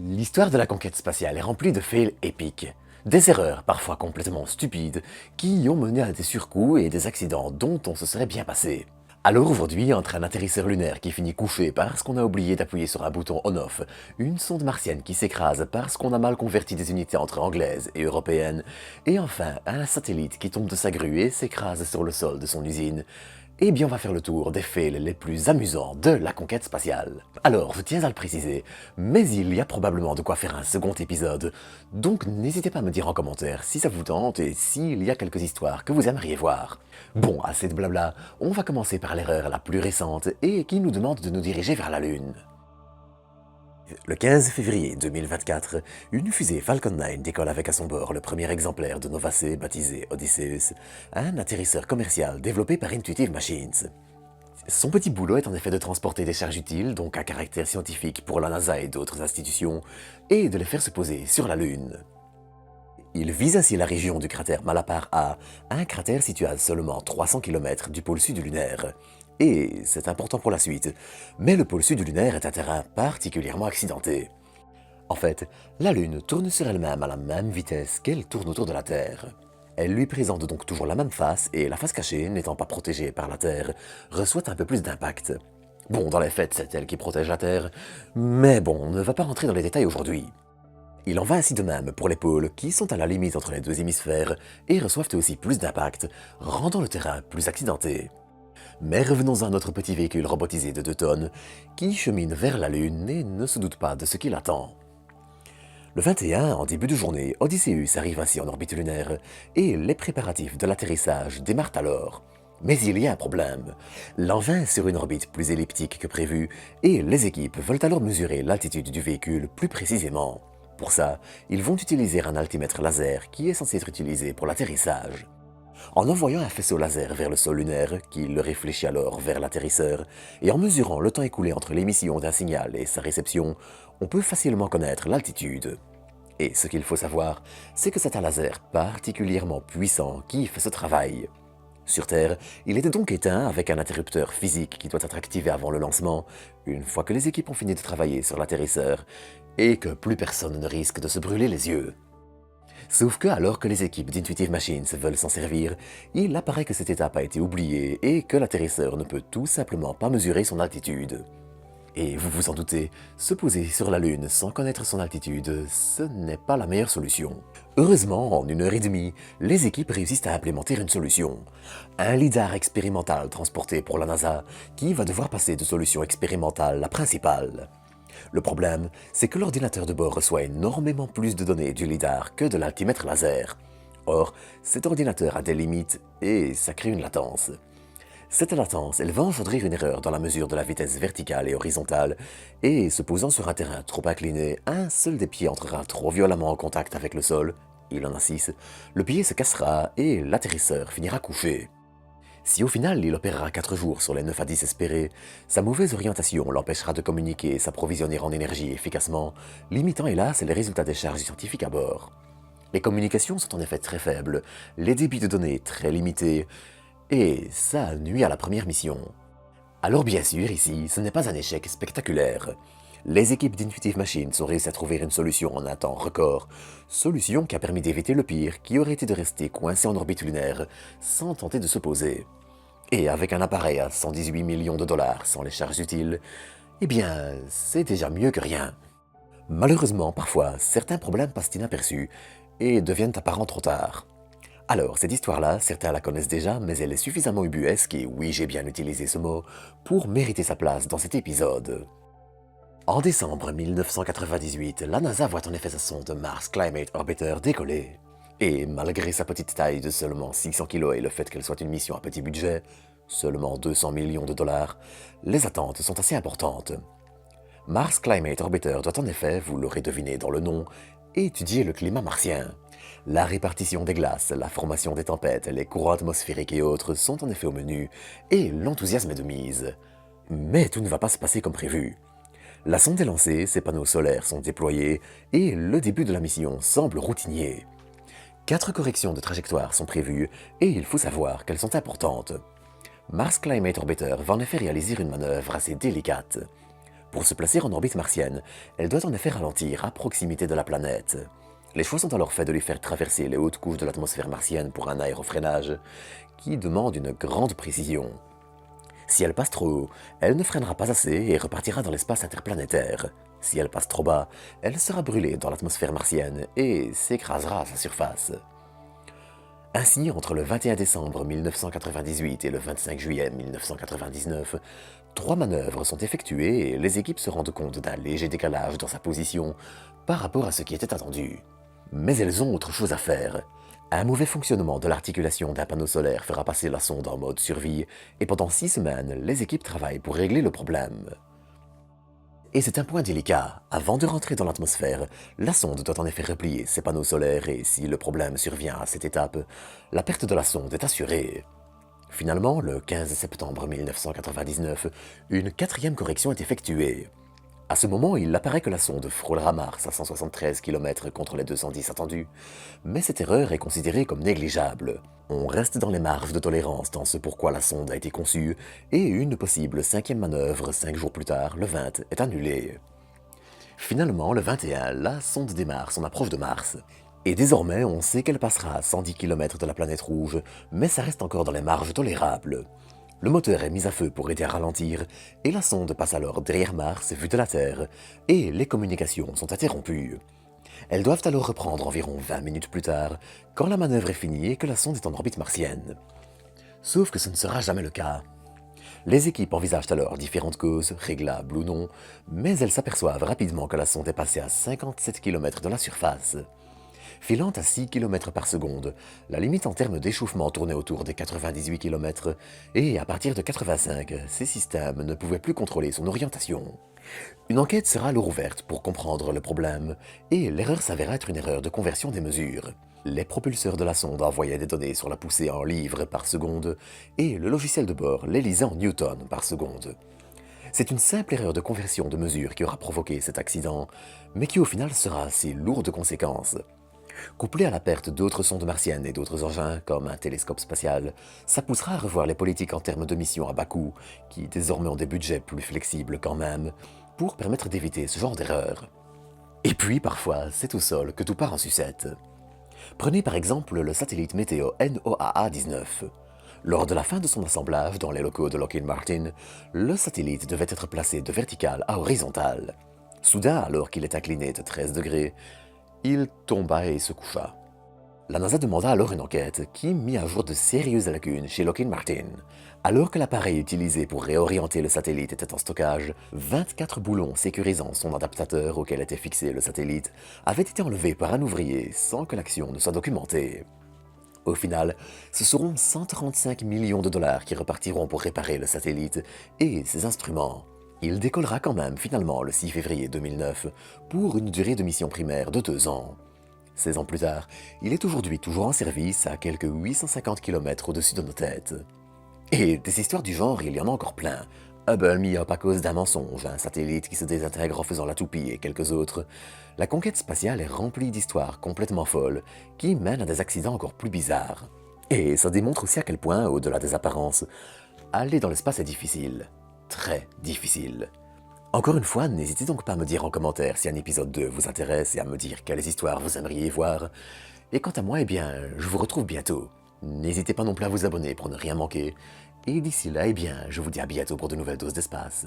L'histoire de la conquête spatiale est remplie de fails épiques. Des erreurs, parfois complètement stupides, qui ont mené à des surcoûts et des accidents dont on se serait bien passé. Alors aujourd'hui, entre un atterrisseur lunaire qui finit couché parce qu'on a oublié d'appuyer sur un bouton on-off, une sonde martienne qui s'écrase parce qu'on a mal converti des unités entre anglaises et européennes, et enfin un satellite qui tombe de sa grue et s'écrase sur le sol de son usine, eh bien on va faire le tour des fails les plus amusants de la conquête spatiale. Alors, je tiens à le préciser, mais il y a probablement de quoi faire un second épisode, donc n'hésitez pas à me dire en commentaire si ça vous tente et s'il y a quelques histoires que vous aimeriez voir. Bon, assez de blabla, on va commencer par l'erreur la plus récente et qui nous demande de nous diriger vers la Lune. Le 15 février 2024, une fusée Falcon 9 décolle avec à son bord le premier exemplaire de Nova C baptisé Odysseus, un atterrisseur commercial développé par Intuitive Machines. Son petit boulot est en effet de transporter des charges utiles, donc à caractère scientifique pour la NASA et d'autres institutions, et de les faire se poser sur la Lune. Il vise ainsi la région du cratère Malapart A, un cratère situé à seulement 300 km du pôle sud lunaire. Et c'est important pour la suite, mais le pôle sud lunaire est un terrain particulièrement accidenté. En fait, la Lune tourne sur elle-même à la même vitesse qu'elle tourne autour de la Terre. Elle lui présente donc toujours la même face et la face cachée, n'étant pas protégée par la Terre, reçoit un peu plus d'impact. Bon, dans les faits, c'est elle qui protège la Terre, mais bon, on ne va pas rentrer dans les détails aujourd'hui. Il en va ainsi de même pour les pôles qui sont à la limite entre les deux hémisphères et reçoivent eux aussi plus d'impact, rendant le terrain plus accidenté. Mais revenons à notre petit véhicule robotisé de 2 tonnes qui chemine vers la Lune et ne se doute pas de ce qui l'attend. Le 21, en début de journée, Odysseus arrive ainsi en orbite lunaire et les préparatifs de l'atterrissage démarrent alors. Mais il y a un problème. L'engin est sur une orbite plus elliptique que prévu et les équipes veulent alors mesurer l'altitude du véhicule plus précisément. Pour ça, ils vont utiliser un altimètre laser qui est censé être utilisé pour l'atterrissage. En envoyant un faisceau laser vers le sol lunaire, qui le réfléchit alors vers l'atterrisseur, et en mesurant le temps écoulé entre l'émission d'un signal et sa réception, on peut facilement connaître l'altitude. Et ce qu'il faut savoir, c'est que c'est un laser particulièrement puissant qui fait ce travail. Sur Terre, il était donc éteint avec un interrupteur physique qui doit être activé avant le lancement, une fois que les équipes ont fini de travailler sur l'atterrisseur, et que plus personne ne risque de se brûler les yeux. Sauf que alors que les équipes d'Intuitive Machines veulent s'en servir, il apparaît que cette étape a été oubliée et que l'atterrisseur ne peut tout simplement pas mesurer son altitude. Et vous vous en doutez, se poser sur la Lune sans connaître son altitude, ce n'est pas la meilleure solution. Heureusement, en 1 heure et demie, les équipes réussissent à implémenter une solution. Un lidar expérimental transporté pour la NASA qui va devoir passer de solution expérimentale à principale. Le problème, c'est que l'ordinateur de bord reçoit énormément plus de données du lidar que de l'altimètre laser. Or, cet ordinateur a des limites et ça crée une latence. Cette latence, elle va engendrer une erreur dans la mesure de la vitesse verticale et horizontale, et se posant sur un terrain trop incliné, un seul des pieds entrera trop violemment en contact avec le sol, il en a 6, le pied se cassera et l'atterrisseur finira couché. Si au final il opérera 4 jours sur les 9 à 10 espérés, sa mauvaise orientation l'empêchera de communiquer et s'approvisionner en énergie efficacement, limitant hélas les résultats des charges scientifiques à bord. Les communications sont en effet très faibles, les débits de données très limités, et ça nuit à la première mission. Alors bien sûr, ici, ce n'est pas un échec spectaculaire. Les équipes d'Intuitive Machines ont réussi à trouver une solution en un temps record, solution qui a permis d'éviter le pire, qui aurait été de rester coincé en orbite lunaire, sans tenter de se poser. Et avec un appareil à 118 millions de dollars sans les charges utiles, eh bien, c'est déjà mieux que rien. Malheureusement, parfois, certains problèmes passent inaperçus et deviennent apparents trop tard. Alors, cette histoire-là, certains la connaissent déjà, mais elle est suffisamment ubuesque, et oui, j'ai bien utilisé ce mot, pour mériter sa place dans cet épisode. En décembre 1998, la NASA voit en effet sa sonde Mars Climate Orbiter décoller. Et malgré sa petite taille de seulement 600 kg et le fait qu'elle soit une mission à petit budget, seulement 200 millions de dollars, les attentes sont assez importantes. Mars Climate Orbiter doit en effet, vous l'aurez deviné dans le nom, étudier le climat martien. La répartition des glaces, la formation des tempêtes, les courants atmosphériques et autres sont en effet au menu, et l'enthousiasme est de mise. Mais tout ne va pas se passer comme prévu. La sonde est lancée, ses panneaux solaires sont déployés, et le début de la mission semble routinier. 4 corrections de trajectoire sont prévues, et il faut savoir qu'elles sont importantes. Mars Climate Orbiter va en effet réaliser une manœuvre assez délicate. Pour se placer en orbite martienne, elle doit en effet ralentir à proximité de la planète. Les choix sont alors faits de lui faire traverser les hautes couches de l'atmosphère martienne pour un aérofreinage qui demande une grande précision. Si elle passe trop haut, elle ne freinera pas assez et repartira dans l'espace interplanétaire. Si elle passe trop bas, elle sera brûlée dans l'atmosphère martienne et s'écrasera à sa surface. Ainsi, entre le 21 décembre 1998 et le 25 juillet 1999, 3 manœuvres sont effectuées et les équipes se rendent compte d'un léger décalage dans sa position par rapport à ce qui était attendu. Mais elles ont autre chose à faire. Un mauvais fonctionnement de l'articulation d'un panneau solaire fera passer la sonde en mode survie et pendant 6 semaines, les équipes travaillent pour régler le problème. Et c'est un point délicat. Avant de rentrer dans l'atmosphère, la sonde doit en effet replier ses panneaux solaires et si le problème survient à cette étape, la perte de la sonde est assurée. Finalement, le 15 septembre 1999, une 4e correction est effectuée. À ce moment, il apparaît que la sonde frôlera Mars à 173 km contre les 210 attendus, mais cette erreur est considérée comme négligeable. On reste dans les marges de tolérance dans ce pourquoi la sonde a été conçue, et une possible 5e manœuvre 5 jours plus tard, le 20, est annulée. Finalement, le 21, la sonde démarre son approche de Mars. Et désormais, on sait qu'elle passera à 110 km de la planète rouge, mais ça reste encore dans les marges tolérables. Le moteur est mis à feu pour aider à ralentir, et la sonde passe alors derrière Mars, vue de la Terre, et les communications sont interrompues. Elles doivent alors reprendre environ 20 minutes plus tard, quand la manœuvre est finie et que la sonde est en orbite martienne. Sauf que ce ne sera jamais le cas. Les équipes envisagent alors différentes causes, réglables ou non, mais elles s'aperçoivent rapidement que la sonde est passée à 57 km de la surface. Filant à 6 km par seconde, la limite en termes d'échauffement tournait autour des 98 km, et à partir de 85, ces systèmes ne pouvaient plus contrôler son orientation. Une enquête sera alors ouverte pour comprendre le problème, et l'erreur s'avéra être une erreur de conversion des mesures. Les propulseurs de la sonde envoyaient des données sur la poussée en livres par seconde, et le logiciel de bord les lisait en newtons par seconde. C'est une simple erreur de conversion de mesure qui aura provoqué cet accident, mais qui au final sera assez lourde de conséquences. Couplé à la perte d'autres sondes martiennes et d'autres engins, comme un télescope spatial, ça poussera à revoir les politiques en termes de missions à bas coût, qui désormais ont des budgets plus flexibles quand même, pour permettre d'éviter ce genre d'erreur. Et puis, parfois, c'est au sol que tout part en sucette. Prenez par exemple le satellite météo NOAA-19. Lors de la fin de son assemblage dans les locaux de Lockheed Martin, le satellite devait être placé de vertical à horizontal. Soudain, alors qu'il est incliné de 13 degrés, il tomba et se coucha. La NASA demanda alors une enquête qui mit à jour de sérieuses lacunes chez Lockheed Martin. Alors que l'appareil utilisé pour réorienter le satellite était en stockage, 24 boulons sécurisant son adaptateur auquel était fixé le satellite avaient été enlevés par un ouvrier sans que l'action ne soit documentée. Au final, ce seront 135 millions de dollars qui repartiront pour réparer le satellite et ses instruments. Il décollera quand même finalement le 6 février 2009 pour une durée de mission primaire de 2 ans. 16 ans plus tard, il est aujourd'hui toujours en service à quelques 850 km au-dessus de nos têtes. Et des histoires du genre, il y en a encore plein. Hubble mis up à cause d'un mensonge, un satellite qui se désintègre en faisant la toupie et quelques autres. La conquête spatiale est remplie d'histoires complètement folles qui mènent à des accidents encore plus bizarres. Et ça démontre aussi à quel point, au-delà des apparences, aller dans l'espace est difficile. Très difficile. Encore une fois, n'hésitez donc pas à me dire en commentaire si un épisode 2 vous intéresse et à me dire quelles histoires vous aimeriez voir. Et quant à moi, eh bien, je vous retrouve bientôt. N'hésitez pas non plus à vous abonner pour ne rien manquer. Et d'ici là, eh bien, je vous dis à bientôt pour de nouvelles doses d'espace.